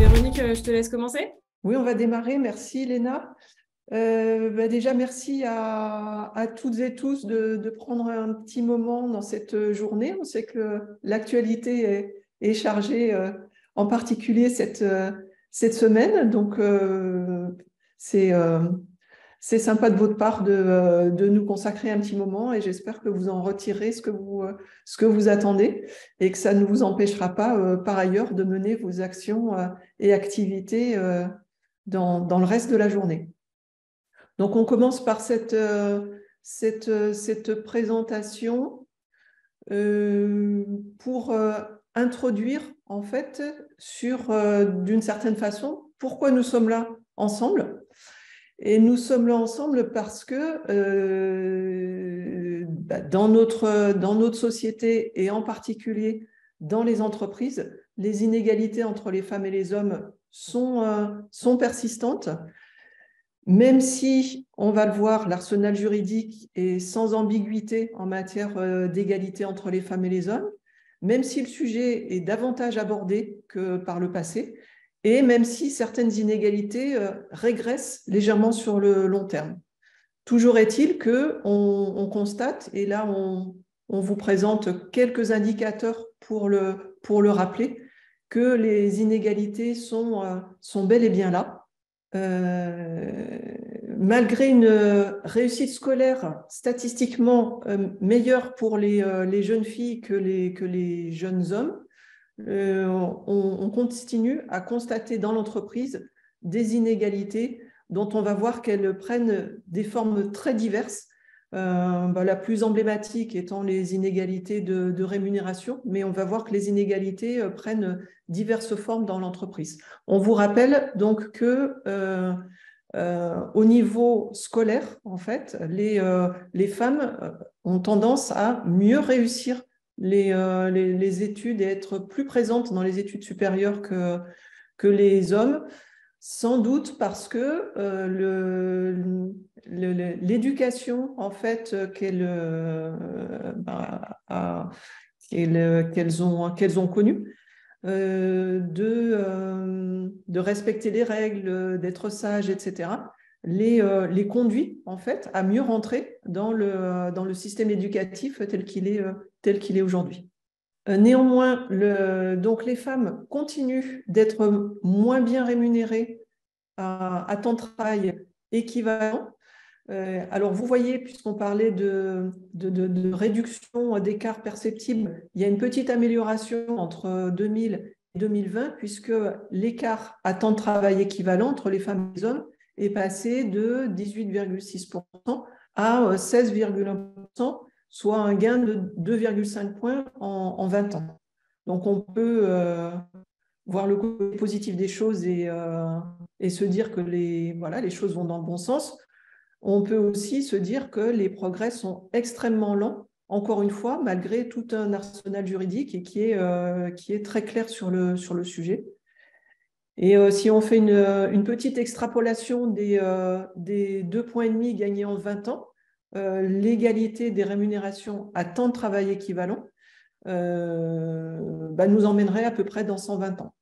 Véronique, je te laisse commencer. Oui, on va démarrer. Merci, Léna. Déjà, merci à toutes et tous de prendre un petit moment dans cette journée. On sait que l'actualité est chargée, en particulier cette semaine. Donc, c'est c'est sympa de votre part de nous consacrer un petit moment et j'espère que vous en retirez ce que vous attendez et que ça ne vous empêchera pas, par ailleurs, de mener vos actions et activités dans le reste de la journée. Donc, on commence par cette présentation pour introduire, en fait, d'une certaine façon, pourquoi nous sommes là ensemble. Et nous sommes là ensemble parce que dans notre société et en particulier dans les entreprises, les inégalités entre les femmes et les hommes sont persistantes. Même si, on va le voir, l'arsenal juridique est sans ambiguïté en matière d'égalité entre les femmes et les hommes, même si le sujet est davantage abordé que par le passé, et même si certaines inégalités régressent légèrement sur le long terme. Toujours est-il qu'on constate, et là on vous présente quelques indicateurs pour le rappeler, que les inégalités sont bel et bien là. Malgré une réussite scolaire statistiquement meilleure pour les jeunes filles que les jeunes hommes, on continue à constater dans l'entreprise des inégalités dont on va voir qu'elles prennent des formes très diverses. La plus emblématique étant les inégalités de rémunération, mais on va voir que les inégalités prennent diverses formes dans l'entreprise. On vous rappelle donc que au niveau scolaire, en fait, les femmes ont tendance à mieux réussir les études et être plus présentes dans les études supérieures que les hommes, sans doute parce que l'éducation en fait qu'elles ont connue, de respecter les règles, d'être sage, etc., les conduit en fait à mieux rentrer dans le système éducatif tel qu'il est aujourd'hui. Néanmoins, donc les femmes continuent d'être moins bien rémunérées à temps de travail équivalent. Alors, vous voyez, puisqu'on parlait de réduction d'écart perceptible, il y a une petite amélioration entre 2000 et 2020, puisque l'écart à temps de travail équivalent entre les femmes et les hommes est passé de 18,6% à 16,1%, soit un gain de 2,5 points en 20 ans. Donc, on peut voir le côté positif des choses et se dire que les choses vont dans le bon sens. On peut aussi se dire que les progrès sont extrêmement lents, encore une fois, malgré tout un arsenal juridique et qui est très clair sur le sujet. Et si on fait une petite extrapolation des 2,5 points gagnés en 20 ans, l'égalité des rémunérations à temps de travail équivalent nous emmènerait à peu près dans 120 ans.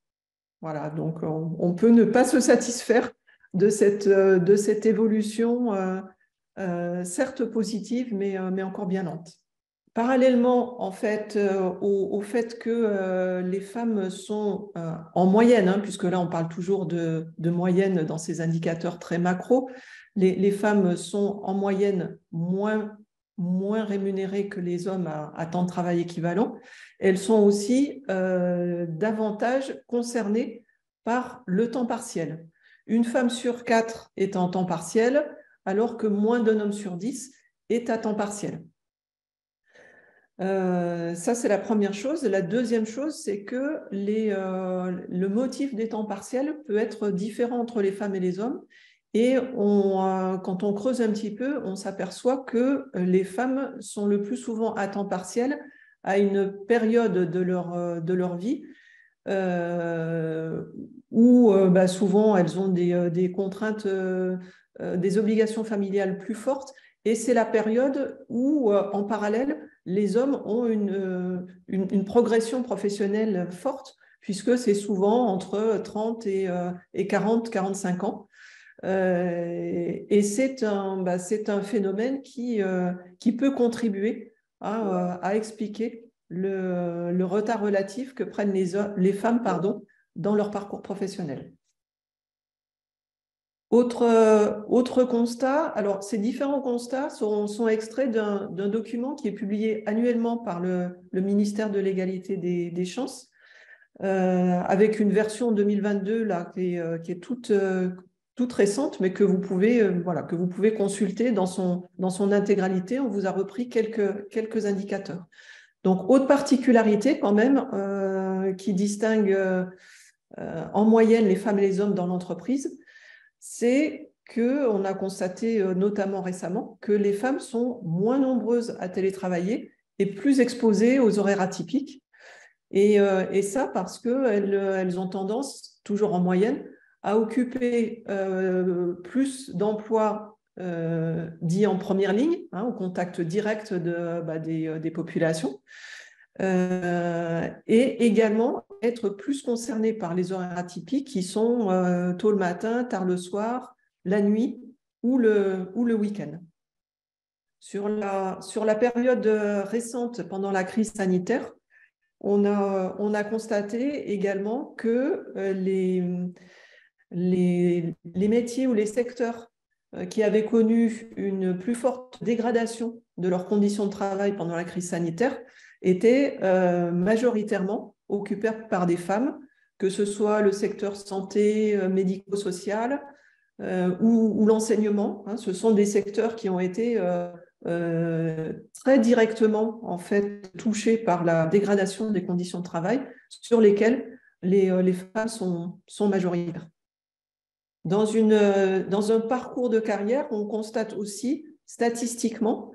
Voilà, donc on peut ne pas se satisfaire de cette évolution, certes positive, mais encore bien lente. Parallèlement, en fait, au fait que les femmes sont en moyenne, puisque là on parle toujours de moyenne dans ces indicateurs très macro, les femmes sont en moyenne moins rémunérées que les hommes à temps de travail équivalent. Elles sont aussi davantage concernées par le temps partiel. Une femme sur 4 est en temps partiel, alors que moins d'un homme sur 10 est à temps partiel. Ça, c'est la première chose. La deuxième chose, c'est que le motif des temps partiels peut être différent entre les femmes et les hommes. Et quand on creuse un petit peu, on s'aperçoit que les femmes sont le plus souvent à temps partiel à une période de leur vie où souvent elles ont des contraintes, des obligations familiales plus fortes. Et c'est la période où, en parallèle, les hommes ont une progression professionnelle forte, puisque c'est souvent entre 30 et 40-45 ans. Et c'est un phénomène qui peut contribuer à expliquer le retard relatif que prennent les femmes dans leur parcours professionnel. Autre constat, alors ces différents constats sont extraits d'un document qui est publié annuellement par le ministère de l'égalité des chances, avec une version 2022 là, qui est toute récente, mais que vous pouvez consulter dans son intégralité. On vous a repris quelques indicateurs. Donc, autre particularité quand même qui distingue en moyenne les femmes et les hommes dans l'entreprise, c'est qu'on a constaté notamment récemment que les femmes sont moins nombreuses à télétravailler et plus exposées aux horaires atypiques. Et ça parce qu'elles ont tendance, toujours en moyenne, à occuper plus d'emplois dits en première ligne, au contact direct des populations, et également être plus concernées par les horaires atypiques qui sont tôt le matin, tard le soir, la nuit ou le week-end. Sur la période récente, pendant la crise sanitaire, on a constaté également que les métiers ou les secteurs qui avaient connu une plus forte dégradation de leurs conditions de travail pendant la crise sanitaire étaient majoritairement occupés par des femmes, que ce soit le secteur santé, médico-social ou l'enseignement. Ce sont des secteurs qui ont été très directement en fait touchés par la dégradation des conditions de travail, sur lesquelles les femmes sont majoritaires. Dans un parcours de carrière, on constate aussi statistiquement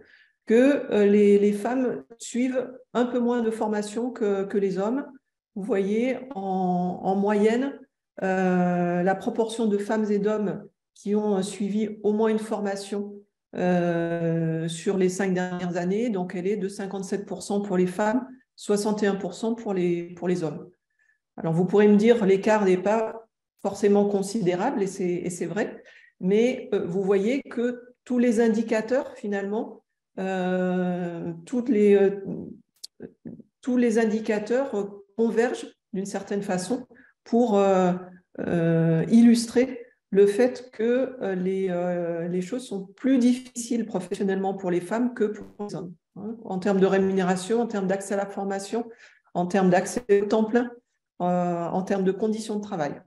que les femmes suivent un peu moins de formation que les hommes. Vous voyez, en moyenne, la proportion de femmes et d'hommes qui ont suivi au moins une formation sur les 5 dernières années, donc elle est de 57% pour les femmes, 61% pour les hommes. Alors vous pourrez me dire, l'écart n'est pas forcément considérable, et c'est vrai, mais vous voyez que tous les indicateurs, finalement, tous les indicateurs convergent d'une certaine façon pour illustrer le fait que les choses sont plus difficiles professionnellement pour les femmes que pour les hommes, en termes de rémunération, en termes d'accès à la formation, en termes d'accès au temps plein, en termes de conditions de travail.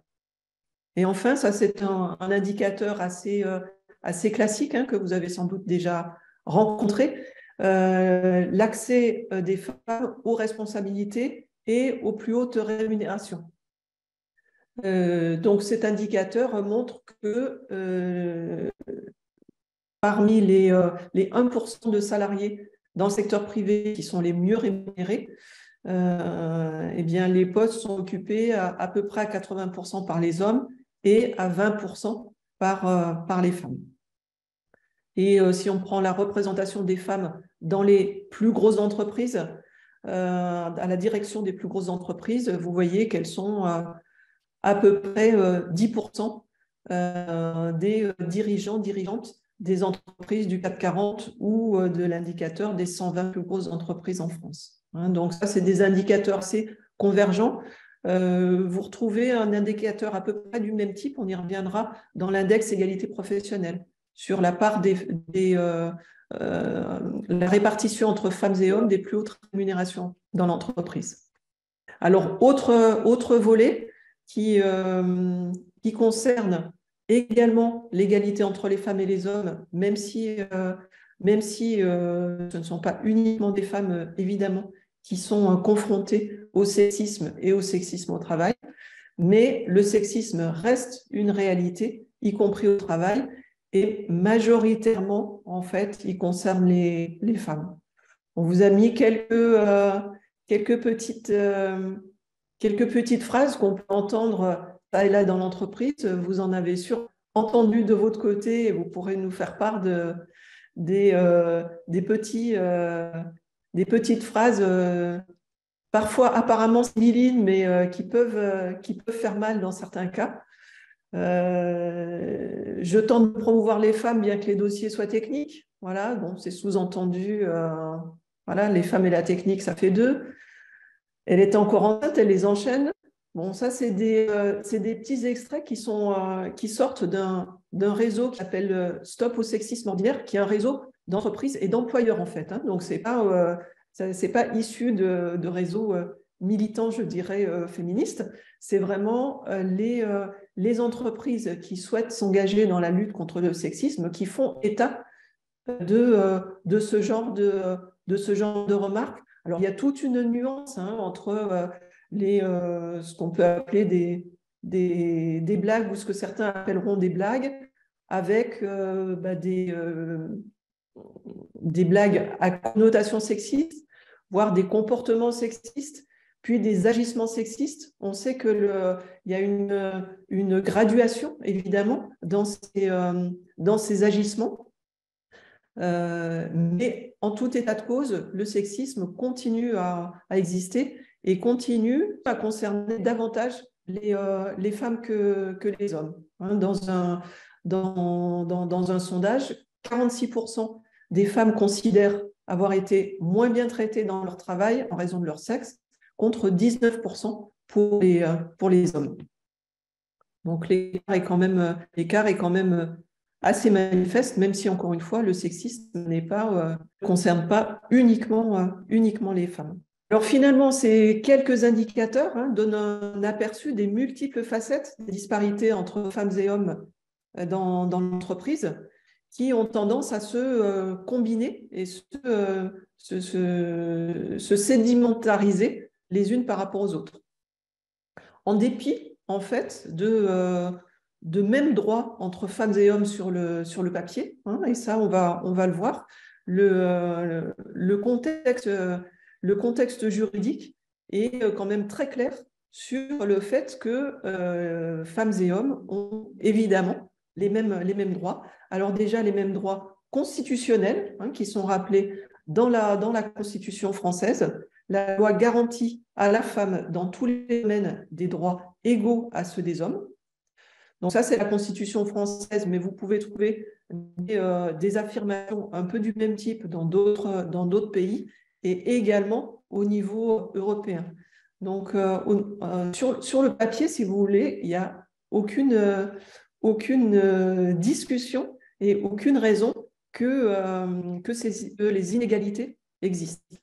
Et enfin, ça c'est un indicateur assez classique que vous avez sans doute déjà rencontré, l'accès des femmes aux responsabilités et aux plus hautes rémunérations. Donc cet indicateur montre que parmi les 1% de salariés dans le secteur privé qui sont les mieux rémunérés, eh bien, les postes sont occupés à peu près à 80% par les hommes et à 20% par les femmes. Et si on prend la représentation des femmes dans les plus grosses entreprises, à la direction des plus grosses entreprises, vous voyez qu'elles sont à peu près 10% des dirigeantes des entreprises du CAC 40 ou de l'indicateur des 120 plus grosses entreprises en France. Donc ça, c'est des indicateurs assez convergents. Vous retrouvez un indicateur à peu près du même type, on y reviendra dans l'index égalité professionnelle, sur la part la répartition entre femmes et hommes des plus hautes rémunérations dans l'entreprise. Alors, autre volet qui concerne également l'égalité entre les femmes et les hommes, même si ce ne sont pas uniquement des femmes, évidemment, qui sont confrontées au sexisme et au sexisme au travail, mais le sexisme reste une réalité, y compris au travail, et majoritairement, en fait, il concerne les femmes. On vous a mis quelques petites phrases qu'on peut entendre là et là dans l'entreprise. Vous en avez sûrement entendu de votre côté et vous pourrez nous faire part des petites phrases parfois apparemment similine, mais qui peuvent faire mal dans certains cas. Je tente de promouvoir les femmes, bien que les dossiers soient techniques. Voilà, bon, c'est sous-entendu. Voilà, les femmes et la technique, ça fait deux. Elle était encore enceinte, elle les enchaîne. Bon, ça, c'est des petits extraits qui sortent d'un réseau qui s'appelle Stop au sexisme ordinaire, qui est un réseau d'entreprises et d'employeurs, en fait. Hein. Donc, c'est pas issu de réseaux militants, je dirais, féministes. C'est vraiment les entreprises qui souhaitent s'engager dans la lutte contre le sexisme qui font état de ce genre de remarques. Alors, il y a toute une nuance entre ce qu'on peut appeler des blagues ou ce que certains appelleront des blagues, avec des blagues à connotation sexiste, voire des comportements sexistes, puis des agissements sexistes. On sait qu'il y a une graduation, évidemment, dans ces agissements. Mais en tout état de cause, le sexisme continue à exister et continue à concerner davantage les femmes que les hommes. Hein, dans un sondage, 46% des femmes considèrent avoir été moins bien traitées dans leur travail en raison de leur sexe, contre 19% pour les hommes. Donc l'écart est quand même assez manifeste, même si, encore une fois, le sexisme ne concerne pas uniquement les femmes. Alors finalement, ces quelques indicateurs donnent un aperçu des multiples facettes des disparités entre femmes et hommes dans l'entreprise, qui ont tendance à se combiner et se sédimentariser les unes par rapport aux autres. En dépit, en fait, de mêmes droits entre femmes et hommes sur le papier, hein, et ça, on va le voir. Le contexte juridique est quand même très clair sur le fait que femmes et hommes ont évidemment les mêmes droits. Alors déjà, les mêmes droits constitutionnels qui sont rappelés dans la Constitution française. La loi garantit à la femme dans tous les domaines des droits égaux à ceux des hommes. Donc ça, c'est la Constitution française, mais vous pouvez trouver des affirmations un peu du même type dans d'autres pays et également au niveau européen. Donc sur le papier, si vous voulez, il n'y a aucune discussion et aucune raison que les inégalités existent.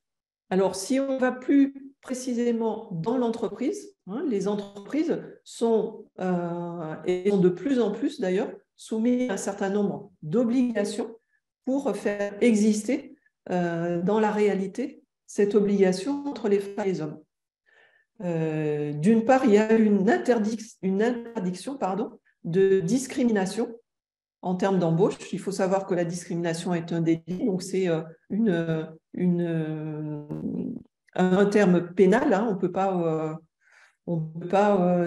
Alors, si on va plus précisément dans l'entreprise, les entreprises sont de plus en plus d'ailleurs soumises à un certain nombre d'obligations pour faire exister dans la réalité cette obligation entre les femmes et les hommes. D'une part, il y a une interdiction de discrimination en termes d'embauche. Il faut savoir que la discrimination est un délit, donc c'est un terme pénal. Hein. On ne peut pas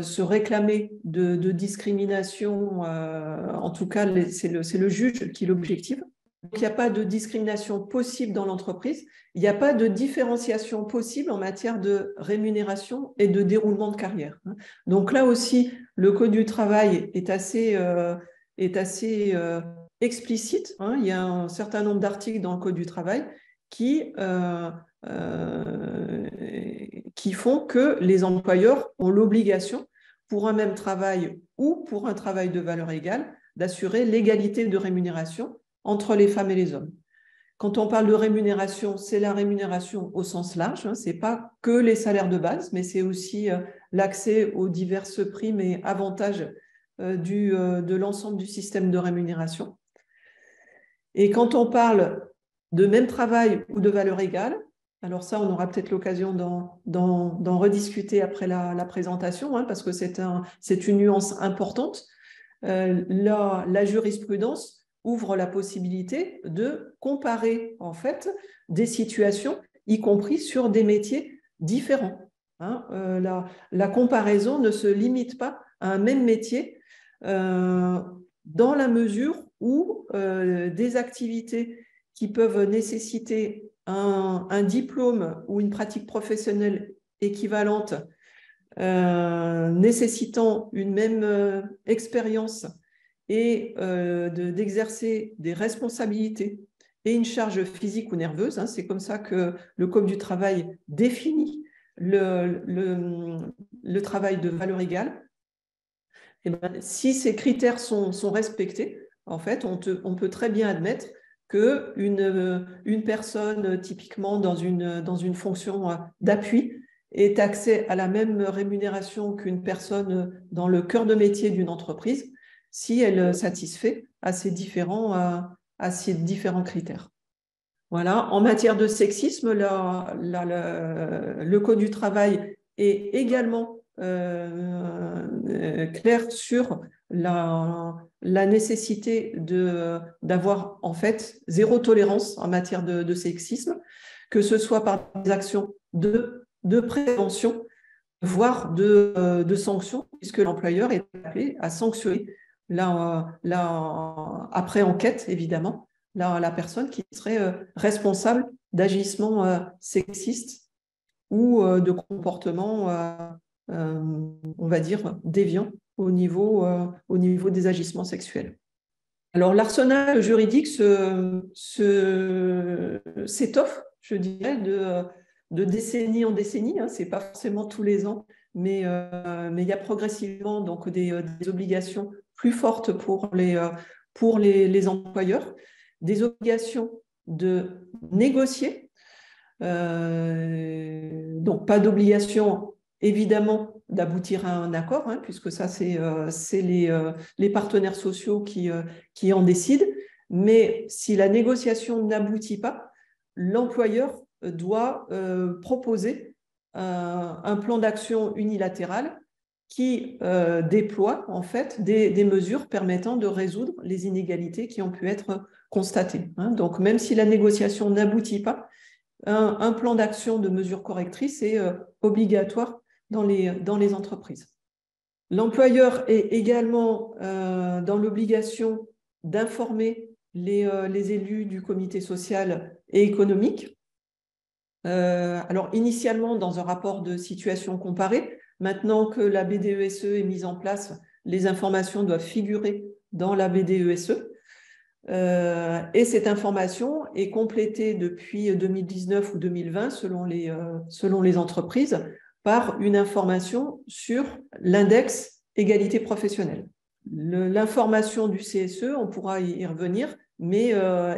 se réclamer de discrimination. En tout cas, c'est le juge qui l'objective. Donc, il n'y a pas de discrimination possible dans l'entreprise. Il n'y a pas de différenciation possible en matière de rémunération et de déroulement de carrière. Donc là aussi, le Code du travail est assez explicite. Il y a un certain nombre d'articles dans le Code du travail qui font que les employeurs ont l'obligation, pour un même travail ou pour un travail de valeur égale, d'assurer l'égalité de rémunération entre les femmes et les hommes. Quand on parle de rémunération, c'est la rémunération au sens large. Ce n'est pas que les salaires de base, mais c'est aussi l'accès aux diverses primes et avantages de l'ensemble du système de rémunération. Et quand on parle de même travail ou de valeur égale, alors ça, on aura peut-être l'occasion d'en rediscuter après la présentation, parce que c'est une nuance importante. La jurisprudence ouvre la possibilité de comparer en fait des situations, y compris sur des métiers différents. La comparaison ne se limite pas à un même métier dans la mesure où des activités qui peuvent nécessiter un diplôme ou une pratique professionnelle équivalentes, nécessitant une même expérience et d'exercer des responsabilités et une charge physique ou nerveuse. C'est comme ça que le Code du travail définit le travail de valeur égale. Et ben, si ces critères sont respectés, en fait, on peut très bien admettre qu'une personne typiquement dans une fonction d'appui ait accès à la même rémunération qu'une personne dans le cœur de métier d'une entreprise si elle satisfait à ces différents critères. Voilà. En matière de sexisme, le Code du travail est également clair sur la nécessité d'avoir en fait zéro tolérance en matière de sexisme, que ce soit par des actions de prévention, voire de sanctions, puisque l'employeur est appelé à sanctionner après enquête, évidemment, la personne qui serait responsable d'agissements sexistes ou de comportements, on va dire, déviants au niveau des agissements sexuels. Alors, l'arsenal juridique s'étoffe, je dirais, de décennie en décennie. Ce n'est pas forcément tous les ans, mais il y a progressivement donc, des obligations plus fortes pour les employeurs, des obligations de négocier. Donc, pas d'obligation, évidemment, d'aboutir à un accord, puisque ça, c'est les partenaires sociaux qui en décident. Mais si la négociation n'aboutit pas, l'employeur doit proposer un plan d'action unilatéral qui déploie en fait des mesures permettant de résoudre les inégalités qui ont pu être constatées. Donc, même si la négociation n'aboutit pas, un plan d'action de mesures correctrices est obligatoire dans les entreprises. L'employeur est également dans l'obligation d'informer les élus du comité social et économique. Alors, initialement, dans un rapport de situation comparée, maintenant que la BDESE est mise en place, les informations doivent figurer dans la BDESE. Et cette information est complétée depuis 2019 ou 2020, selon les entreprises, par une information sur l'index égalité professionnelle. L'information du CSE, on pourra y revenir, mais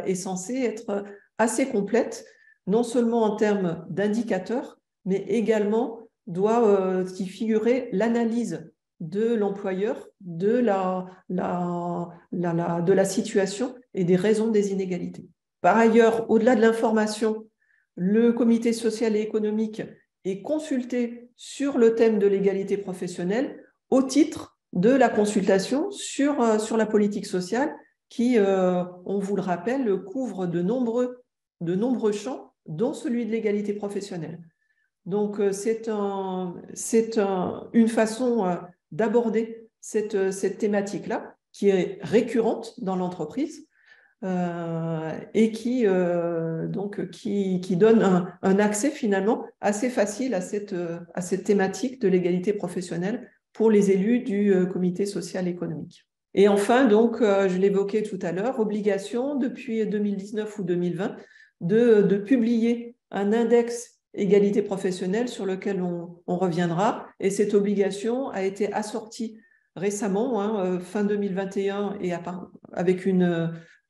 est censée être assez complète, non seulement en termes d'indicateurs, mais également doit y figurer l'analyse de l'employeur, de la situation et des raisons des inégalités. Par ailleurs, au-delà de l'information, le comité social et économique est consulté sur le thème de l'égalité professionnelle au titre de la consultation sur la politique sociale qui, on vous le rappelle, couvre de nombreux champs, dont celui de l'égalité professionnelle. Donc, c'est une façon d'aborder cette thématique-là, qui est récurrente dans l'entreprise et qui donne un accès finalement assez facile à cette thématique de l'égalité professionnelle pour les élus du comité social et économique. Et enfin, donc, je l'évoquais tout à l'heure, obligation depuis 2019 ou 2020 de publier un index égalité professionnelle sur lequel on reviendra. Et cette obligation a été assortie récemment, fin 2021, et avec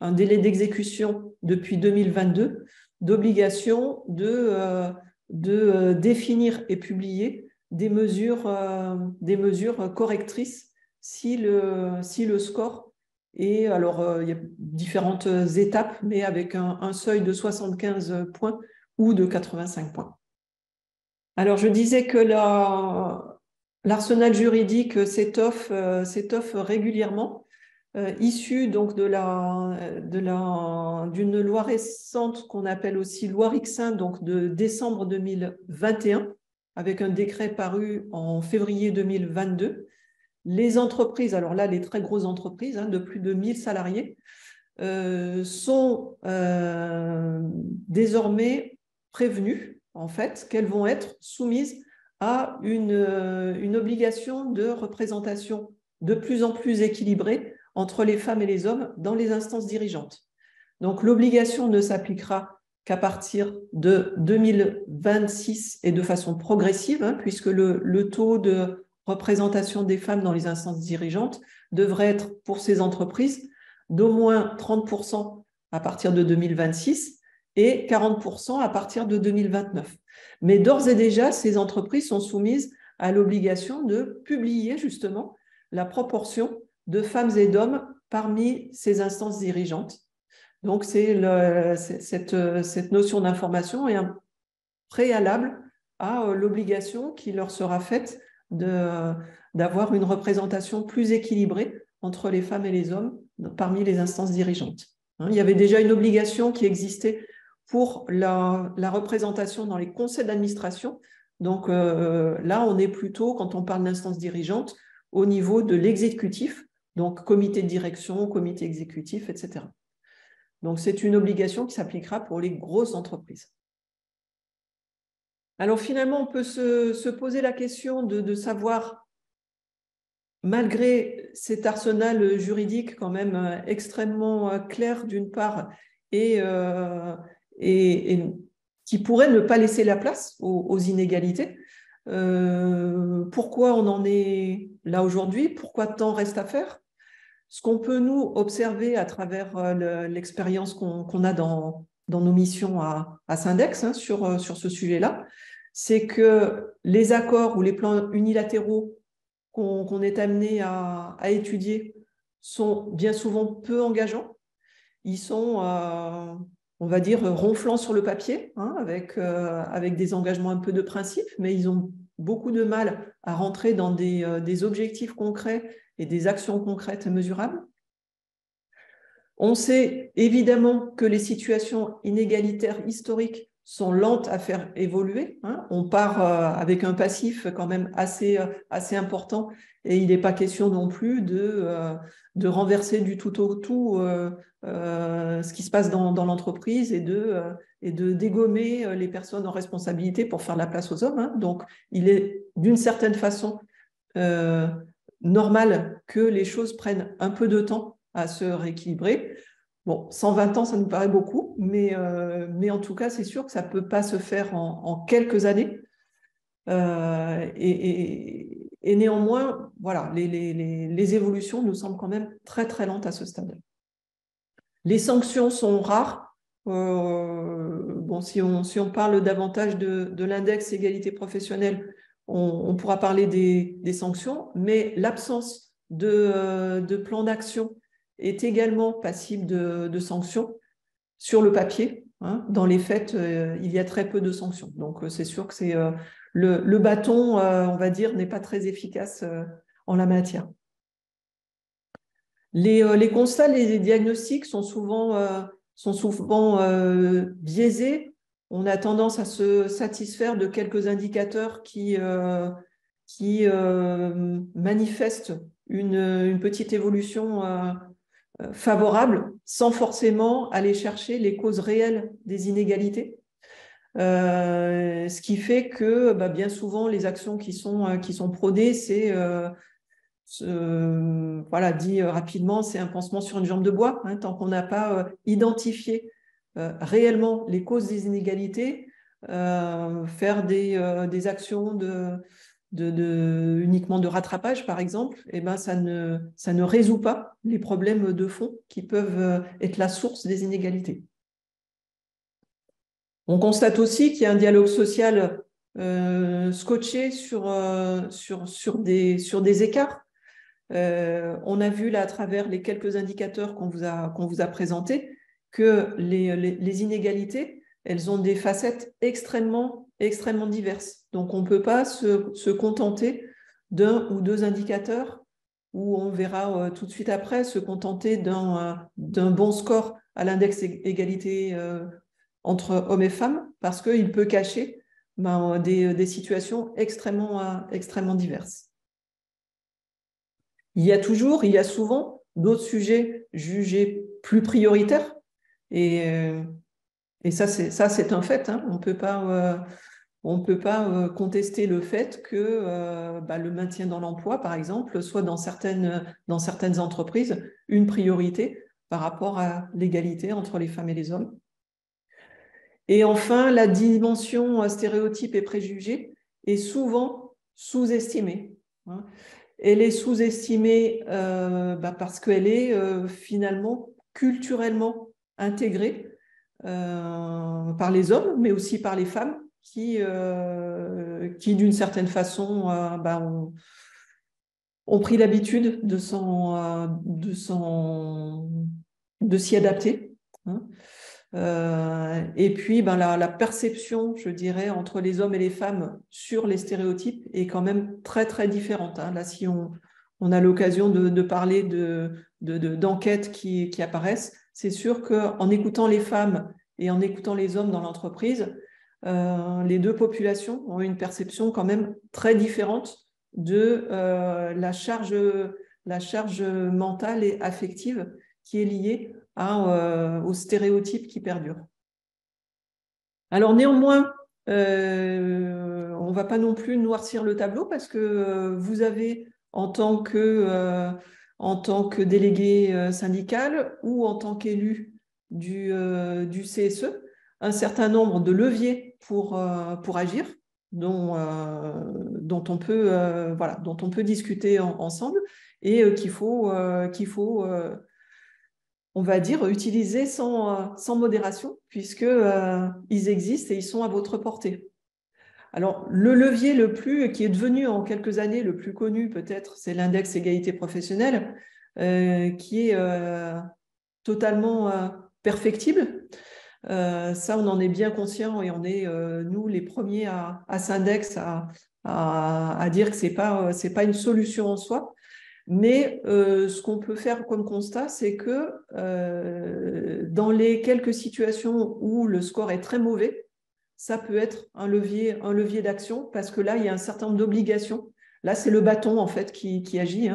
un délai d'exécution depuis 2022, d'obligation de définir et publier des mesures correctrices si le score est, alors il y a différentes étapes, mais avec un seuil de 75 points ou de 85 points. Alors, je disais que l'arsenal juridique s'étoffe régulièrement, issu donc d'une loi récente qu'on appelle aussi loi Rixain, donc de décembre 2021, avec un décret paru en février 2022. Les entreprises, alors là, les très grosses entreprises, de plus de 1000 salariés, sont désormais prévenues, en fait, qu'elles vont être soumises a une obligation de représentation de plus en plus équilibrée entre les femmes et les hommes dans les instances dirigeantes. Donc l'obligation ne s'appliquera qu'à partir de 2026 et de façon progressive, hein, puisque le taux de représentation des femmes dans les instances dirigeantes devrait être pour ces entreprises d'au moins 30% à partir de 2026 et 40% à partir de 2029. Mais d'ores et déjà, ces entreprises sont soumises à l'obligation de publier justement la proportion de femmes et d'hommes parmi ces instances dirigeantes. Donc, cette notion d'information est un préalable à l'obligation qui leur sera faite d'avoir une représentation plus équilibrée entre les femmes et les hommes parmi les instances dirigeantes. Il y avait déjà une obligation qui existait pour la représentation dans les conseils d'administration. Donc là, on est plutôt, quand on parle d'instance dirigeante, au niveau de l'exécutif, donc comité de direction, comité exécutif, etc. Donc c'est une obligation qui s'appliquera pour les grosses entreprises. Alors finalement, on peut se poser la question de savoir, malgré cet arsenal juridique quand même extrêmement clair d'une part et qui pourrait ne pas laisser la place aux inégalités, pourquoi on en est là aujourd'hui? Pourquoi tant reste à faire? Ce qu'on peut nous observer à travers l'expérience qu'on a dans nos missions à Syndex, hein, sur ce sujet-là, c'est que les accords ou les plans unilatéraux qu'on est amené à étudier sont bien souvent peu engageants. Ils sont, on va dire, ronflants sur le papier, hein, avec des engagements un peu de principe, mais ils ont beaucoup de mal à rentrer dans des objectifs concrets et des actions concrètes et mesurables. On sait évidemment que les situations inégalitaires historiques sont lentes à faire évoluer, hein. On part avec un passif quand même assez important et il n'est pas question non plus de renverser du tout au tout ce qui se passe dans l'entreprise et de dégommer les personnes en responsabilité pour faire la place aux hommes, hein. Donc, il est d'une certaine façon normal que les choses prennent un peu de temps à se rééquilibrer. Bon, 120 ans, ça nous paraît beaucoup, mais en tout cas, c'est sûr que ça ne peut pas se faire en quelques années. Et néanmoins, voilà, les évolutions nous semblent quand même très, très lentes à ce stade. Les sanctions sont rares. Bon, si on parle davantage de l'index égalité professionnelle, on pourra parler des sanctions, mais l'absence de plan d'action est également passible de sanctions sur le papier, hein. Dans les faits, il y a très peu de sanctions. Donc, c'est sûr que le bâton, on va dire, n'est pas très efficace en la matière. Les constats, les diagnostics sont souvent biaisés. On a tendance à se satisfaire de quelques indicateurs qui manifestent une petite évolution favorable sans forcément aller chercher les causes réelles des inégalités. Ce qui fait que bien souvent, les actions qui sont prônées, c'est, voilà, dit rapidement, c'est un pansement sur une jambe de bois, hein, tant qu'on n'a pas identifié réellement les causes des inégalités, faire des actions uniquement de rattrapage, par exemple, et ça ne résout pas les problèmes de fond qui peuvent être la source des inégalités. On constate aussi qu'il y a un dialogue social scotché sur des écarts. On a vu là, à travers les quelques indicateurs qu'on vous a présentés, que les inégalités, elles ont des facettes extrêmement diverses. Donc, on ne peut pas se contenter d'un ou deux indicateurs où on verra tout de suite après se contenter d'un bon score à l'index égalité entre hommes et femmes, parce qu'il peut cacher des situations extrêmement diverses. Il y a souvent d'autres sujets jugés plus prioritaires, et ça c'est un fait, hein. On ne peut pas on ne peut pas contester le fait que le maintien dans l'emploi, par exemple, soit dans certaines entreprises une priorité par rapport à l'égalité entre les femmes et les hommes. Et enfin, la dimension stéréotype et préjugés est souvent sous-estimée. Elle est sous-estimée parce qu'elle est finalement culturellement intégrée par les hommes, mais aussi par les femmes qui d'une certaine façon, ont pris l'habitude de s'y adapter. Et puis, la perception, je dirais, entre les hommes et les femmes sur les stéréotypes est quand même très, très différente. Là, si on a l'occasion de parler d'enquêtes qui apparaissent, c'est sûr qu'en écoutant les femmes et en écoutant les hommes dans l'entreprise, les deux populations ont une perception quand même très différente de la charge mentale et affective qui est liée aux stéréotypes qui perdurent. Alors néanmoins, on ne va pas non plus noircir le tableau parce que vous avez en tant que délégué syndical ou en tant qu'élu du CSE, un certain nombre de leviers pour agir, dont on peut discuter ensemble et qu'il faut on va dire, utiliser sans modération, puisqu'ils existent et ils sont à votre portée. Alors, le levier qui est devenu en quelques années le plus connu, peut-être, c'est l'index égalité professionnelle, qui est totalement perfectible. Ça, on en est bien conscient et on est, nous, les premiers à s'index, à dire que ce n'est pas une solution en soi. Mais ce qu'on peut faire comme constat, c'est que dans les quelques situations où le score est très mauvais, ça peut être un levier d'action parce que là, il y a un certain nombre d'obligations. Là, c'est le bâton, en fait, qui agit.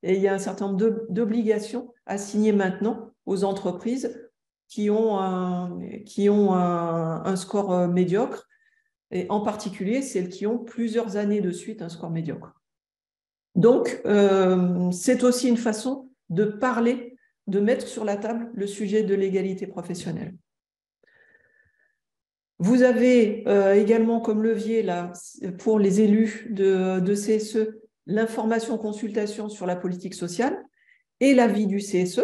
Et il y a un certain nombre d'obligations assignées maintenant aux entreprises qui ont un score médiocre, et en particulier celles qui ont plusieurs années de suite un score médiocre. Donc, c'est aussi une façon de parler, de mettre sur la table le sujet de l'égalité professionnelle. Vous avez également comme levier là, pour les élus de CSE l'information-consultation sur la politique sociale et l'avis du CSE.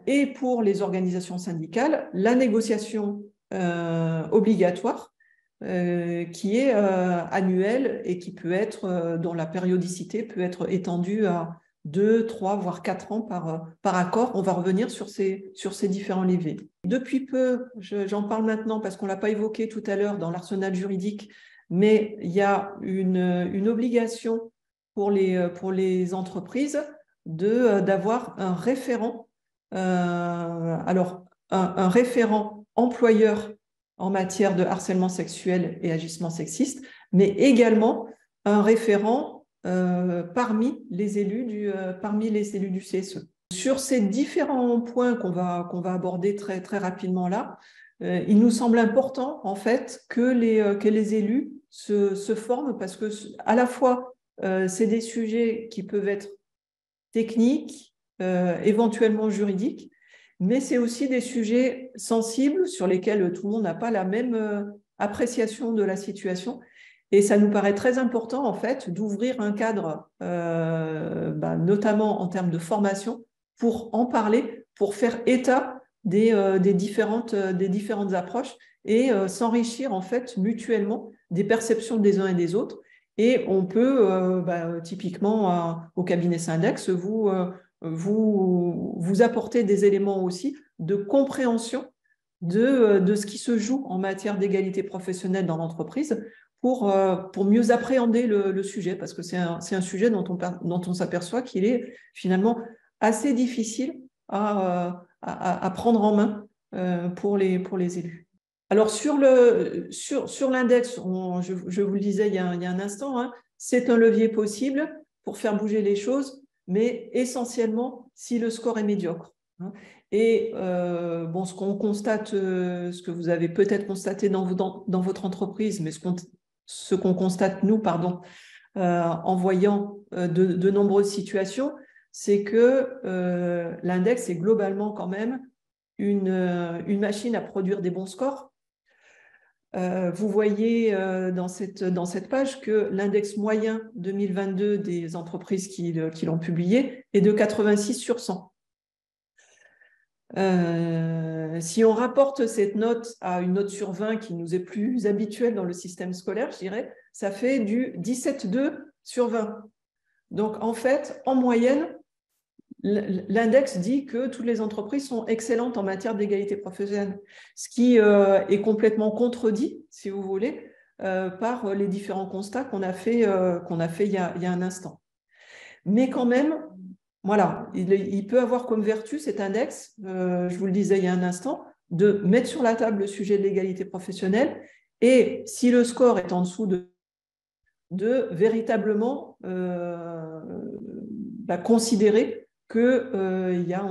Et pour les organisations syndicales, la négociation obligatoire qui est annuelle et qui peut être, dont la périodicité peut être étendue à 2, 3, voire 4 ans par accord. On va revenir sur ces différents leviers. Depuis peu, j'en parle maintenant parce qu'on ne l'a pas évoqué tout à l'heure dans l'arsenal juridique, mais il y a une obligation pour les entreprises d'avoir un référent, un référent employeur en matière de harcèlement sexuel et agissement sexiste, mais également un référent parmi les élus du CSE. Sur ces différents points qu'on va aborder très, très rapidement là, il nous semble important en fait que les élus se forment parce que à la fois c'est des sujets qui peuvent être techniques, éventuellement juridiques, mais c'est aussi des sujets sensibles sur lesquels tout le monde n'a pas la même appréciation de la situation. Et ça nous paraît très important, en fait, d'ouvrir un cadre, notamment en termes de formation, pour en parler, pour faire état des différentes approches et s'enrichir, en fait, mutuellement des perceptions des uns et des autres. Et on peut, typiquement, au cabinet Syndex, vous apporter des éléments aussi de compréhension de ce qui se joue en matière d'égalité professionnelle dans l'entreprise pour mieux appréhender le sujet, parce que c'est un sujet dont on s'aperçoit qu'il est finalement assez difficile à prendre en main pour les élus. Alors sur l'index, je vous le disais il y a un instant, c'est un levier possible pour faire bouger les choses, mais essentiellement si le score est médiocre. Et bon, ce qu'on constate, ce que vous avez peut-être constaté dans votre entreprise, mais ce qu'on constate nous, pardon, en voyant de nombreuses situations, c'est que l'index est globalement quand même une machine à produire des bons scores. Vous voyez dans cette page que l'index moyen 2022 des entreprises qui l'ont publié est de 86 sur 100. Si on rapporte cette note à une note sur 20 qui nous est plus habituelle dans le système scolaire, je dirais, ça fait du 17,2 sur 20. Donc, en fait, en moyenne, l'index dit que toutes les entreprises sont excellentes en matière d'égalité professionnelle, ce qui est complètement contredit, si vous voulez, par les différents constats qu'on a fait il y a un instant. Mais quand même, voilà, il peut avoir comme vertu cet index, je vous le disais il y a un instant, de mettre sur la table le sujet de l'égalité professionnelle et si le score est en dessous de véritablement considérer qu'il y a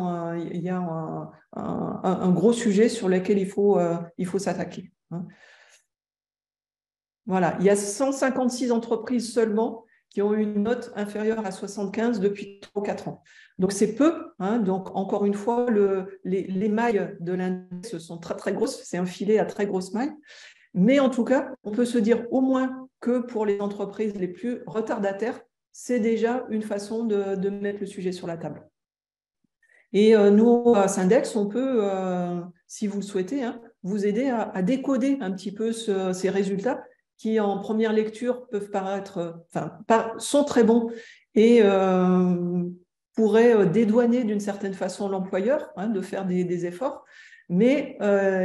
un gros sujet sur lequel il faut s'attaquer. Voilà, il y a 156 entreprises seulement qui ont une note inférieure à 75 depuis 3 ou 4 ans. Donc, c'est peu. Donc, encore une fois, les mailles de l'index sont très, très grosses. C'est un filet à très grosses mailles. Mais en tout cas, on peut se dire au moins que pour les entreprises les plus retardataires, c'est déjà une façon de mettre le sujet sur la table. Et nous, à Syndex, on peut, si vous le souhaitez, vous aider à décoder un petit peu ces résultats qui, en première lecture, peuvent paraître, sont très bons et pourraient dédouaner d'une certaine façon l'employeur de faire des efforts. Mais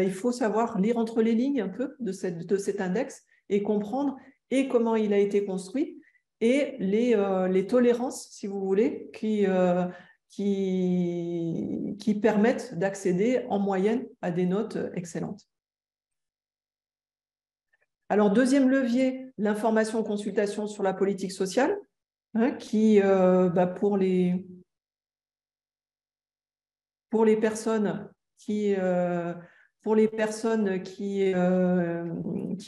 il faut savoir lire entre les lignes un peu de cet index et comprendre et comment il a été construit et les tolérances, si vous voulez, qui permettent d'accéder en moyenne à des notes excellentes. Alors, deuxième levier, l'information-consultation sur la politique sociale, qui, pour les personnes qui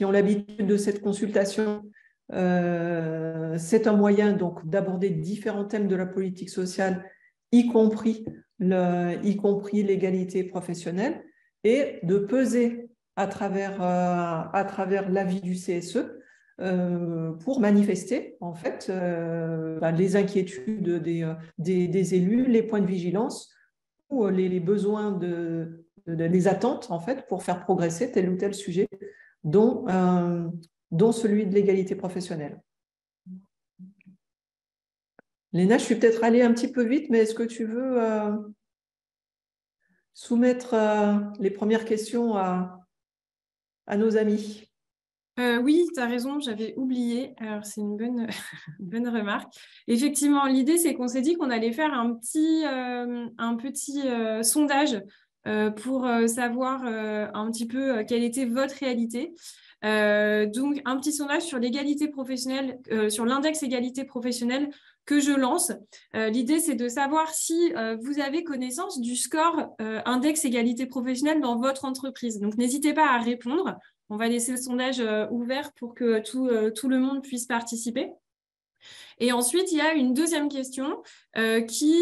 ont l'habitude de cette consultation, c'est un moyen donc d'aborder différents thèmes de la politique sociale, y compris l'égalité professionnelle, et de peser à travers l'avis du CSE pour manifester en fait les inquiétudes des élus, les points de vigilance ou les besoins les attentes en fait pour faire progresser tel ou tel sujet dont celui de l'égalité professionnelle. Léna, je suis peut-être allée un petit peu vite, mais est-ce que tu veux soumettre les premières questions à nos amis? Oui, tu as raison, j'avais oublié. Alors, c'est une bonne remarque. Effectivement, l'idée, c'est qu'on s'est dit qu'on allait faire un petit sondage pour savoir un petit peu quelle était votre réalité. Donc, un petit sondage sur l'égalité professionnelle, sur l'index égalité professionnelle que je lance. L'idée, c'est de savoir si vous avez connaissance du score index égalité professionnelle dans votre entreprise. Donc, n'hésitez pas à répondre. On va laisser le sondage ouvert pour que tout le monde puisse participer. Et ensuite, il y a une deuxième question qui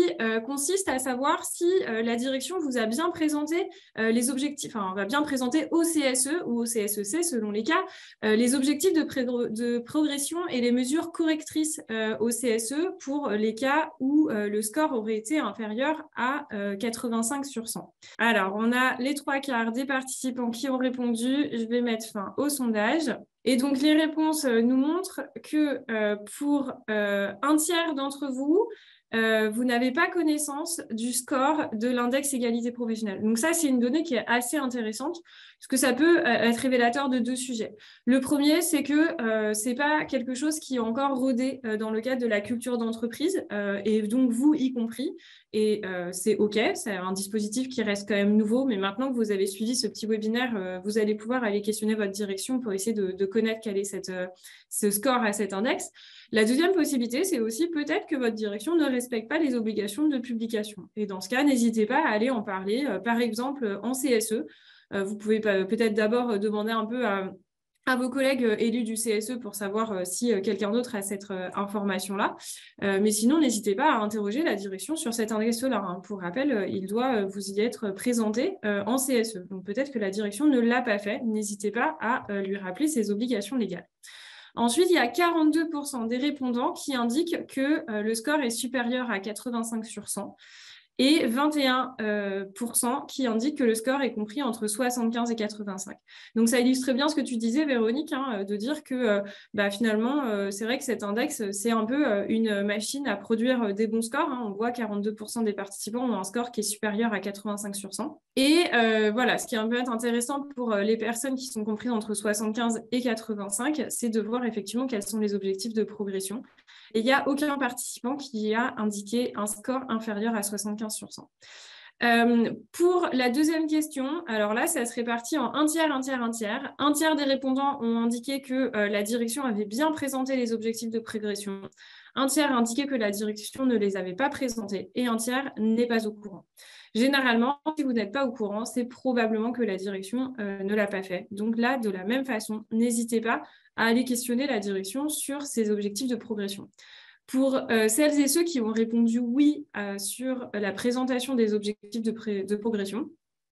consiste à savoir si la direction vous a bien présenté les objectifs, on va bien présenter au CSE ou au CSEC, selon les cas, les objectifs de progression et les mesures correctrices au CSE pour les cas où le score aurait été inférieur à 85 sur 100. Alors, on a les 3/4 des participants qui ont répondu. Je vais mettre fin au sondage. Et donc, les réponses nous montrent que pour un tiers d'entre vous, vous n'avez pas connaissance du score de l'index égalité professionnelle. Donc ça, c'est une donnée qui est assez intéressante parce que ça peut être révélateur de 2 sujets. Le premier, c'est que ce n'est pas quelque chose qui est encore rodé dans le cadre de la culture d'entreprise et donc vous y compris. Et c'est OK, c'est un dispositif qui reste quand même nouveau, mais maintenant que vous avez suivi ce petit webinaire, vous allez pouvoir aller questionner votre direction pour essayer de connaître quel est ce score à cet index. La deuxième possibilité, c'est aussi peut-être que votre direction ne respectent pas les obligations de publication. Et dans ce cas, n'hésitez pas à aller en parler, par exemple en CSE. Vous pouvez peut-être d'abord demander un peu à vos collègues élus du CSE pour savoir si quelqu'un d'autre a cette information-là. Mais sinon, n'hésitez pas à interroger la direction sur cet index-là. Hein. Pour rappel, il doit vous y être présenté en CSE. Donc peut-être que la direction ne l'a pas fait. N'hésitez pas à lui rappeler ses obligations légales. Ensuite, il y a 42% des répondants qui indiquent que le score est supérieur à 85 sur 100 et 21% qui indiquent que le score est compris entre 75 et 85. Donc, ça illustre bien ce que tu disais, Véronique, hein, de dire que finalement, c'est vrai que cet index, c'est un peu une machine à produire des bons scores. Hein. On voit 42% des participants ont un score qui est supérieur à 85 sur 100. Et voilà, ce qui est un peu intéressant pour les personnes qui sont comprises entre 75 et 85, c'est de voir effectivement quels sont les objectifs de progression. Et il n'y a aucun participant qui a indiqué un score inférieur à 75 sur 100. Pour la deuxième question, alors là, ça se répartit en un tiers, un tiers, un tiers. Un tiers des répondants ont indiqué que la direction avait bien présenté les objectifs de progression. Un tiers a indiqué que la direction ne les avait pas présentés et un tiers n'est pas au courant. Généralement, si vous n'êtes pas au courant, c'est probablement que la direction ne l'a pas fait. Donc là, de la même façon, n'hésitez pas à aller questionner la direction sur ses objectifs de progression. Pour celles et ceux qui ont répondu oui sur la présentation des objectifs de progression,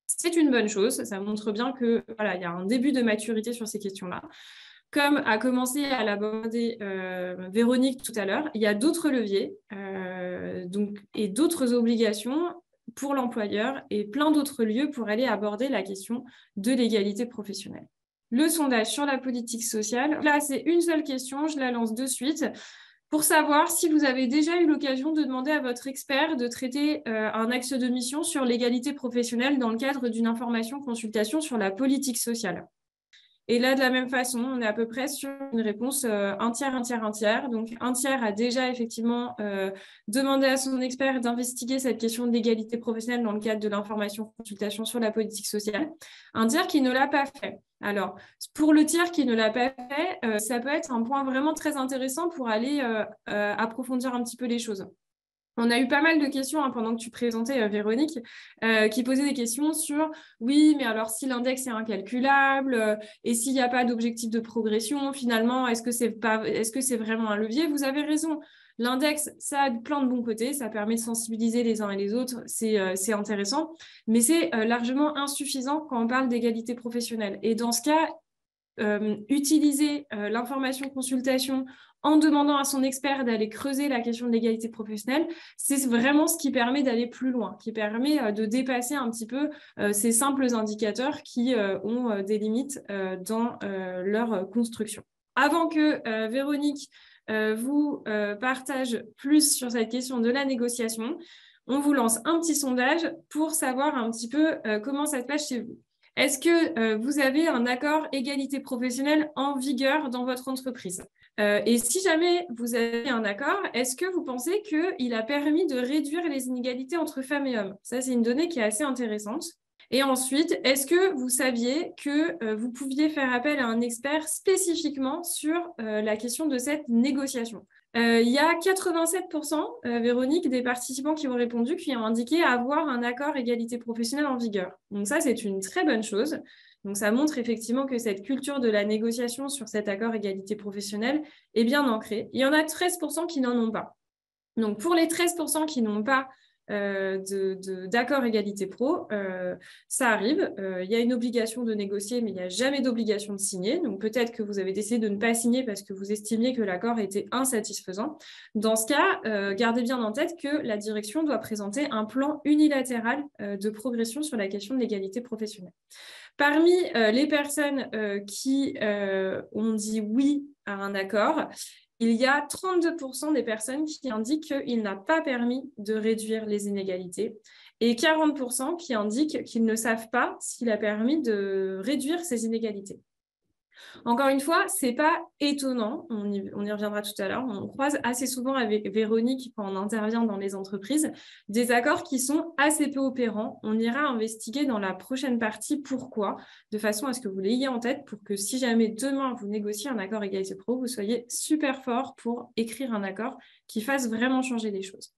c'est une bonne chose. Ça montre bien qu'il y a un début de maturité sur ces questions-là. Comme a commencé à l'aborder Véronique tout à l'heure, il y a d'autres leviers et d'autres obligations pour l'employeur et plein d'autres lieux pour aller aborder la question de l'égalité professionnelle. Le sondage sur la politique sociale, là, c'est une seule question, je la lance de suite, pour savoir si vous avez déjà eu l'occasion de demander à votre expert de traiter un axe de mission sur l'égalité professionnelle dans le cadre d'une information-consultation sur la politique sociale. Et là, de la même façon, on est à peu près sur une réponse un tiers, un tiers, un tiers. Donc, un tiers a déjà effectivement demandé à son expert d'investiguer cette question de l'égalité professionnelle dans le cadre de l'information-consultation sur la politique sociale. Un tiers qui ne l'a pas fait. Alors, pour le tiers qui ne l'a pas fait, ça peut être un point vraiment très intéressant pour aller approfondir un petit peu les choses. On a eu pas mal de questions pendant que tu présentais, Véronique, qui posaient des questions sur « oui, mais alors si l'index est incalculable et s'il n'y a pas d'objectif de progression, finalement, est-ce que c'est vraiment un levier ?» Vous avez raison. L'index, ça a plein de bons côtés, ça permet de sensibiliser les uns et les autres, c'est intéressant, mais c'est largement insuffisant quand on parle d'égalité professionnelle. Et dans ce cas, utiliser l'information consultation en demandant à son expert d'aller creuser la question de l'égalité professionnelle, c'est vraiment ce qui permet d'aller plus loin, qui permet de dépasser un petit peu ces simples indicateurs qui ont des limites dans leur construction. Avant que Véronique vous partage plus sur cette question de la négociation, on vous lance un petit sondage pour savoir un petit peu comment ça se passe chez vous. Est-ce que vous avez un accord égalité professionnelle en vigueur dans votre entreprise ? Et si jamais vous avez un accord, est-ce que vous pensez qu'il a permis de réduire les inégalités entre femmes et hommes ? Ça, c'est une donnée qui est assez intéressante. Et ensuite, est-ce que vous saviez que vous pouviez faire appel à un expert spécifiquement sur la question de cette négociation ? Il y a 87%, Véronique, des participants qui ont répondu, qui ont indiqué avoir un accord égalité professionnelle en vigueur. Donc ça, c'est une très bonne chose. Donc ça montre effectivement que cette culture de la négociation sur cet accord égalité professionnelle est bien ancrée. Il y en a 13% qui n'en ont pas. Donc pour les 13% qui n'ont pas d'accord égalité pro, ça arrive. Il y a une obligation de négocier, mais il n'y a jamais d'obligation de signer. Donc peut-être que vous avez décidé de ne pas signer parce que vous estimiez que l'accord était insatisfaisant. Dans ce cas, gardez bien en tête que la direction doit présenter un plan unilatéral de progression sur la question de l'égalité professionnelle. Parmi les personnes qui ont dit oui à un accord, il y a 32% des personnes qui indiquent qu'il n'a pas permis de réduire les inégalités et 40% qui indiquent qu'ils ne savent pas s'il a permis de réduire ces inégalités. Encore une fois, ce n'est pas étonnant, on y reviendra tout à l'heure, on croise assez souvent avec Véronique quand on intervient dans les entreprises, des accords qui sont assez peu opérants. On ira investiguer dans la prochaine partie pourquoi, de façon à ce que vous l'ayez en tête pour que si jamais demain vous négociez un accord égalité pro, vous soyez super fort pour écrire un accord qui fasse vraiment changer les choses.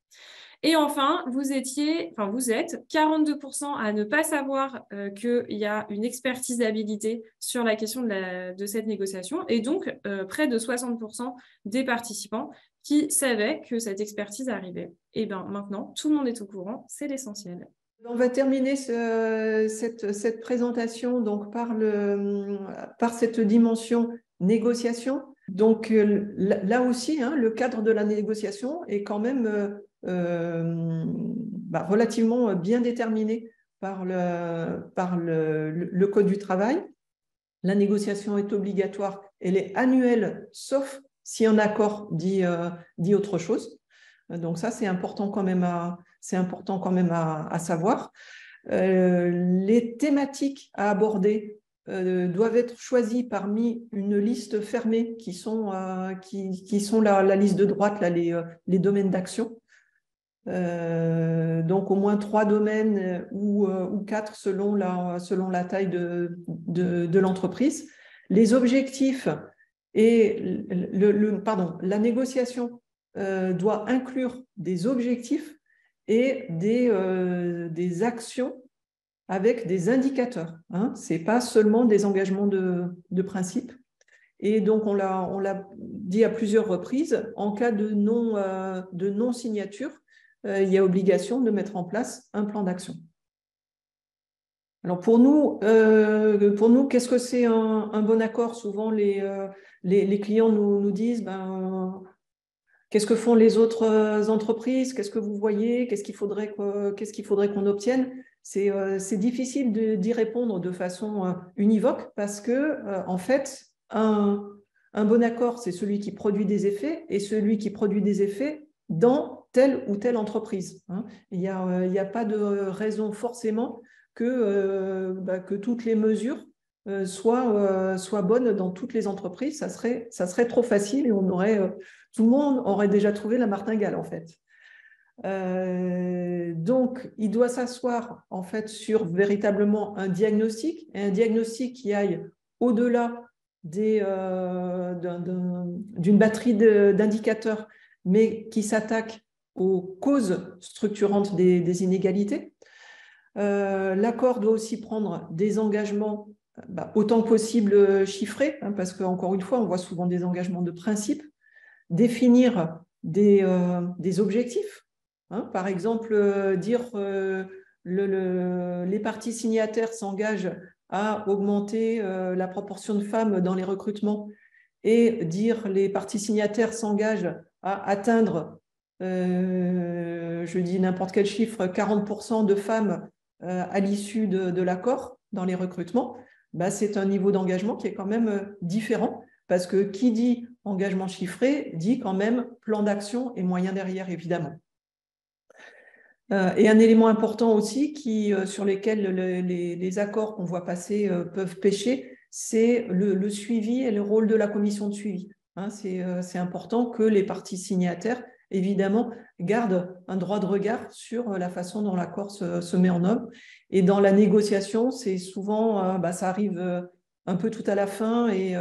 Et enfin, vous êtes 42% à ne pas savoir qu'il y a une expertise d'habilité sur la question de cette négociation, et donc près de 60% des participants qui savaient que cette expertise arrivait. Et bien maintenant, tout le monde est au courant, c'est l'essentiel. On va terminer cette présentation donc, par cette dimension négociation. Donc là aussi, le cadre de la négociation est quand même relativement bien déterminé par le Code du travail. La négociation est obligatoire, elle est annuelle, sauf si un accord dit autre chose. Donc ça, c'est important quand même à savoir. Les thématiques à aborder doivent être choisies parmi une liste fermée qui sont la liste de droite, là, les domaines d'action. Donc au moins 3 domaines ou 4 selon la taille de l'entreprise. Les objectifs et la négociation doit inclure des objectifs et des actions avec des indicateurs. Ce n'est pas seulement des engagements de principe. Et donc, on l'a dit à plusieurs reprises, en cas de non-signature, il y a obligation de mettre en place un plan d'action. Alors, pour nous, qu'est-ce que c'est un bon accord? Souvent, les clients nous disent qu'est-ce que font les autres entreprises? Qu'est-ce que vous voyez? Qu'est-ce qu'il faudrait qu'on obtienne? C'est difficile d'y répondre de façon univoque parce que, en fait, un bon accord, c'est celui qui produit des effets et celui qui produit des effets dans telle ou telle entreprise. Il n'y a pas de raison forcément que toutes les mesures soient bonnes dans toutes les entreprises. Ça serait trop facile et tout le monde aurait déjà trouvé la martingale, en fait. Donc, il doit s'asseoir en fait sur véritablement un diagnostic qui aille au-delà d'une batterie d'indicateurs, mais qui s'attaque aux causes structurantes des inégalités. L'accord doit aussi prendre des engagements autant que possible chiffrés, parce qu'encore une fois, on voit souvent des engagements de principe, définir des objectifs. Par exemple, dire les parties signataires s'engagent à augmenter la proportion de femmes dans les recrutements et dire les parties signataires s'engagent à atteindre, je dis n'importe quel chiffre, 40% de femmes à l'issue de l'accord dans les recrutements, c'est un niveau d'engagement qui est quand même différent parce que qui dit engagement chiffré dit quand même plan d'action et moyens derrière, évidemment. Et un élément important aussi sur lesquels les accords qu'on voit passer peuvent pêcher, c'est le suivi et le rôle de la commission de suivi. C'est important que les parties signataires, évidemment, gardent un droit de regard sur la façon dont l'accord se met en œuvre. Et dans la négociation, c'est souvent, ça arrive un peu tout à la fin et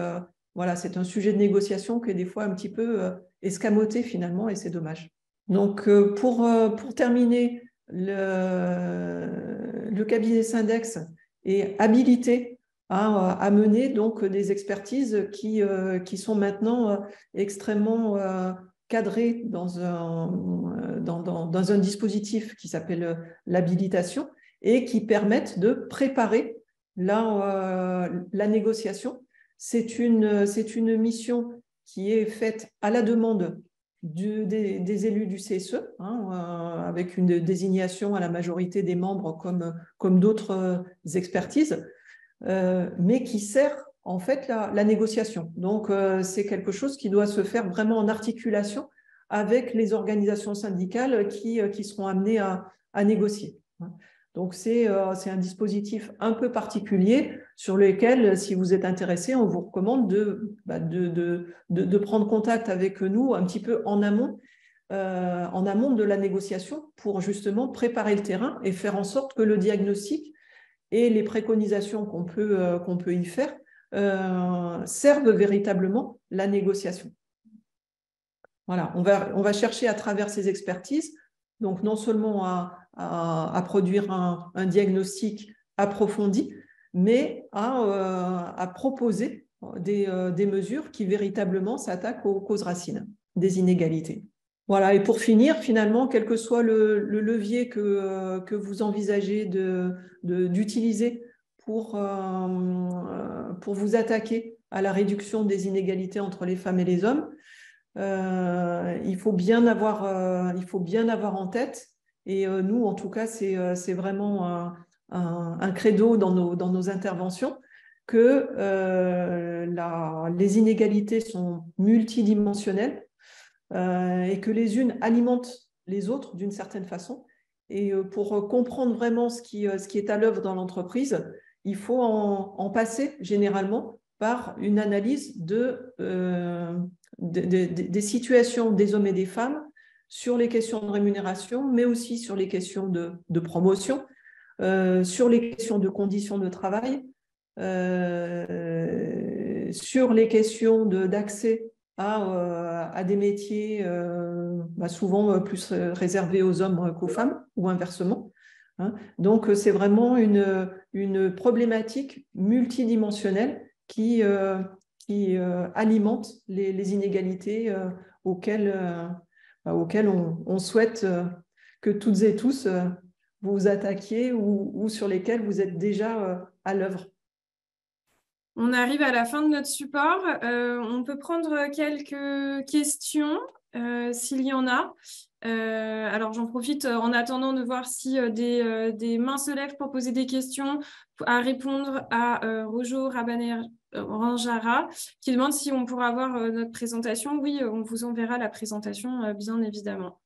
voilà, c'est un sujet de négociation qui est des fois un petit peu escamoté finalement et c'est dommage. Donc, pour terminer, le cabinet Syndex est habilité à mener donc des expertises qui sont maintenant extrêmement cadrées dans un dispositif qui s'appelle l'habilitation et qui permettent de préparer la négociation. C'est une mission qui est faite à la demande des élus du CSE, avec une désignation à la majorité des membres comme d'autres expertises, mais qui sert en fait la négociation. Donc, c'est quelque chose qui doit se faire vraiment en articulation avec les organisations syndicales qui seront amenées à négocier. Donc, c'est un dispositif un peu particulier sur lequel, si vous êtes intéressé, on vous recommande de prendre contact avec nous un petit peu en amont de la négociation pour justement préparer le terrain et faire en sorte que le diagnostic et les préconisations qu'on peut y faire servent véritablement la négociation. Voilà, on va chercher à travers ces expertises, donc non seulement à produire un diagnostic approfondi, mais à proposer des mesures qui véritablement s'attaquent aux causes racines des inégalités. Voilà, et pour finir, finalement, quel que soit le levier que vous envisagez d'utiliser pour vous attaquer à la réduction des inégalités entre les femmes et les hommes, il faut bien avoir en tête, et nous, en tout cas, c'est vraiment un credo dans nos interventions, que les inégalités sont multidimensionnelles et que les unes alimentent les autres d'une certaine façon. Et pour comprendre vraiment ce qui est à l'œuvre dans l'entreprise, il faut en passer généralement par une analyse des situations des hommes et des femmes sur les questions de rémunération, mais aussi sur les questions de promotion, sur les questions de conditions de travail, sur les questions d'accès à des métiers souvent plus réservés aux hommes qu'aux femmes, ou inversement. Hein. Donc, c'est vraiment une problématique multidimensionnelle qui alimente les inégalités auxquelles on souhaite que toutes et tous vous vous attaquiez ou sur lesquelles vous êtes déjà à l'œuvre. On arrive à la fin de notre support. On peut prendre quelques questions s'il y en a. Alors, j'en profite en attendant de voir si des mains se lèvent pour poser des questions, à répondre à Rojo Rabanner-Ranjara, qui demande si on pourra avoir notre présentation. Oui, on vous enverra la présentation, bien évidemment.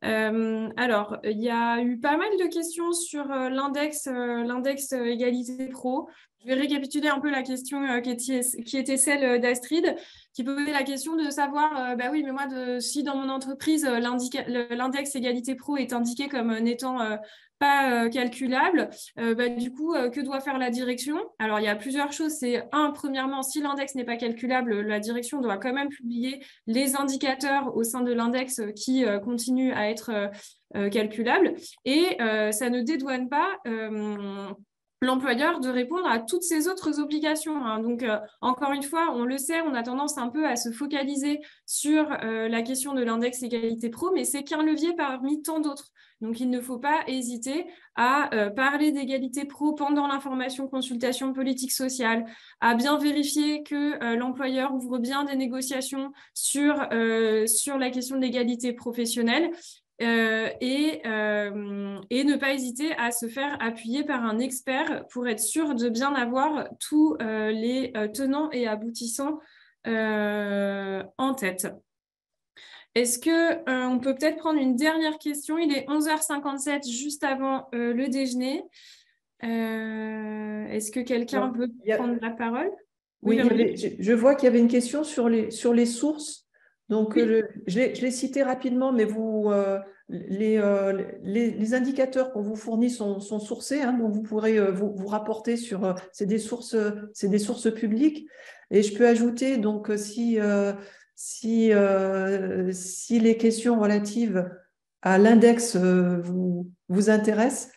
Alors, il y a eu pas mal de questions sur l'index Égalité Pro. Je vais récapituler un peu la question qui était celle d'Astrid, qui posait la question de savoir, oui, mais moi, si dans mon entreprise, l'index Égalité Pro est indiqué comme n'étant pas calculable, du coup, que doit faire la direction? Alors, il y a plusieurs choses. C'est premièrement, si l'index n'est pas calculable, la direction doit quand même publier les indicateurs au sein de l'index qui continuent à être calculables. Et ça ne dédouane pas l'employeur de répondre à toutes ces autres obligations. Hein. Donc, encore une fois, on le sait, on a tendance un peu à se focaliser sur la question de l'index égalité pro, mais c'est qu'un levier parmi tant d'autres. Donc, il ne faut pas hésiter à parler d'égalité pro pendant l'information consultation politique sociale, à bien vérifier que l'employeur ouvre bien des négociations sur la question de l'égalité professionnelle. Et ne pas hésiter à se faire appuyer par un expert pour être sûr de bien avoir tous les tenants et aboutissants en tête. Est-ce qu'on peut peut-être prendre une dernière question? Il est 11h57, juste avant le déjeuner. Est-ce que quelqu'un veut prendre la parole? Oui, je vois qu'il y avait une question sur les sources. Donc, oui. Je l'ai cité rapidement, mais les indicateurs qu'on vous fournit sont sourcés, hein, donc vous pourrez vous rapporter sur… c'est des sources publiques. Et je peux ajouter, donc, si les questions relatives à l'index vous intéressent,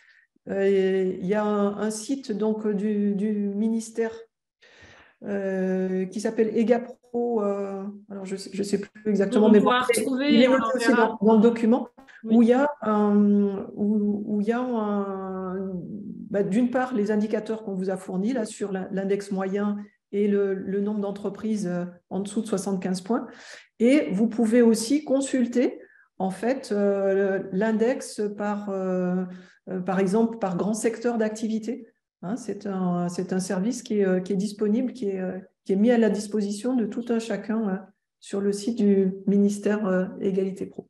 il y a un site donc, du ministère qui s'appelle EGAPRO, alors je sais plus exactement, mais bon, il est noté aussi dans le document, oui. Où il y a d'une part les indicateurs qu'on vous a fournis là sur l'index moyen et le nombre d'entreprises en dessous de 75 points, et vous pouvez aussi consulter en fait l'index par exemple par grand secteur d'activité. Hein, c'est un service qui est disponible, qui est mis à la disposition de tout un chacun sur le site du ministère Égalité Pro.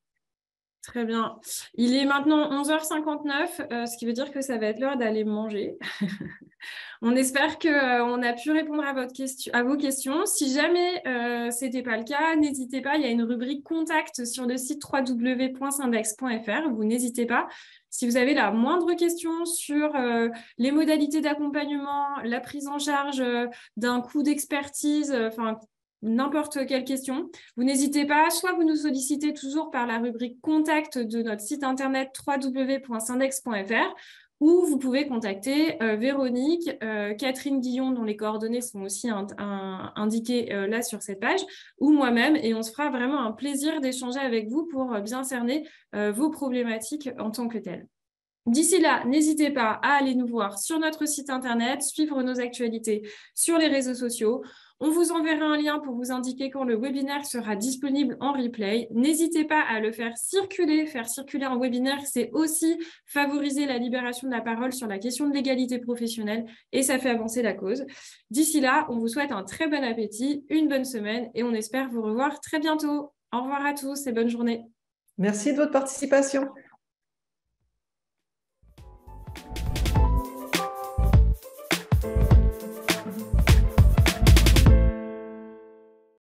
Très bien. Il est maintenant 11h59, ce qui veut dire que ça va être l'heure d'aller manger. On espère qu'on a pu répondre à vos questions. Si jamais ce n'était pas le cas, n'hésitez pas, il y a une rubrique contact sur le site www.syndex.fr. Vous n'hésitez pas. Si vous avez la moindre question sur les modalités d'accompagnement, la prise en charge d'un coût d'expertise, enfin n'importe quelle question, vous n'hésitez pas. Soit vous nous sollicitez toujours par la rubrique contact de notre site internet www.syndex.fr, ou vous pouvez contacter Véronique, Catherine Guillon, dont les coordonnées sont aussi indiquées là sur cette page, ou moi-même, et on se fera vraiment un plaisir d'échanger avec vous pour bien cerner vos problématiques en tant que telles. D'ici là, n'hésitez pas à aller nous voir sur notre site internet, suivre nos actualités sur les réseaux sociaux. On vous enverra un lien pour vous indiquer quand le webinaire sera disponible en replay. N'hésitez pas à le faire circuler. Faire circuler un webinaire, c'est aussi favoriser la libération de la parole sur la question de l'égalité professionnelle et ça fait avancer la cause. D'ici là, on vous souhaite un très bon appétit, une bonne semaine et on espère vous revoir très bientôt. Au revoir à tous et bonne journée. Merci de votre participation.